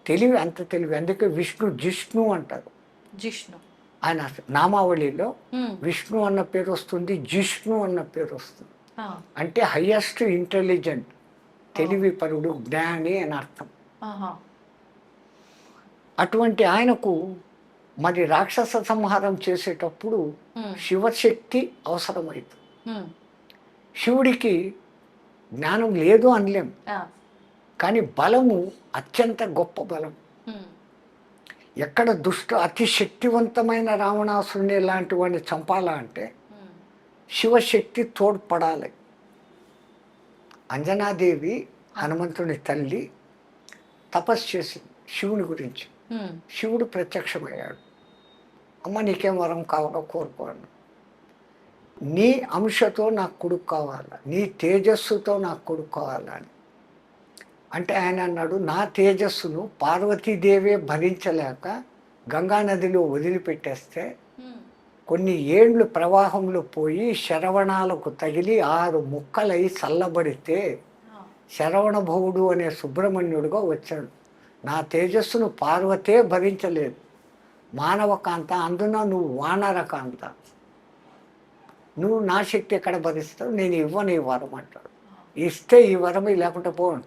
తెలివి అంత తెలివి, అందుకే జిష్ణు అంటారు. జిష్ణు. ఆయన నామావళిలో ఉమ్. విష్ణు అన్న పేరు వస్తుంది, జిష్ణు అన్న పేరు వస్తుంది. ఆ, అంటే హయ్యెస్ట్ ఇంటెలిజెంట్, తెలివి పరుడు, జ్ఞాని అని అర్థం. ఆహా. అటువంటి ఆయనకు మరి రాక్షస సంహారం చేసేటప్పుడు ఉమ్. శివశక్తి అవసరమైంది. ఉమ్. శివుడికి జ్ఞానం లేదు అనలేం, ఆ, కానీ బలము అత్యంత గొప్ప బలం. ఉమ్. ఎక్కడ అతి శక్తివంతమైన రావణాసురుని లాంటి వాడిని చంపాలా అంటే ఉమ్. శివశక్తి తోడ్పడాలి. అంజనాదేవి హనుమంతుని తల్లి తపస్సు చేసింది శివుని గురించి. ఉమ్. శివుడు ప్రత్యక్షమయ్యాడు. అమ్మ నీకేం వరం కావాలో కోరుకోను, నీ అంశతో నాకు కొడుకు కావాలా, నీ తేజస్సుతో నాకు కొడుకు కావాలా అని. అంటే ఆయన అన్నాడు, నా తేజస్సును పార్వతీదేవే భరించలేక గంగానదిలో వదిలిపెట్టేస్తే ఉమ్. కొన్ని ఏండ్లు ప్రవాహంలో పోయి శరవణాలకు తగిలి 6 ముక్కలై చల్లబడితే ఆ, శరవణ శరవణభవుడు అనే సుబ్రహ్మణ్యుడుగా వచ్చాడు. నా తేజస్సును పార్వతే భరించలేదు, మానవకాంత, అందున నువ్వు వానరకాంత, నువ్వు నా శక్తి ఎక్కడ భరిస్తావు, నేను ఇవ్వను ఈ వరం అంటాడు. ఇస్తే ఈ వరం, లేకుంటే పోను.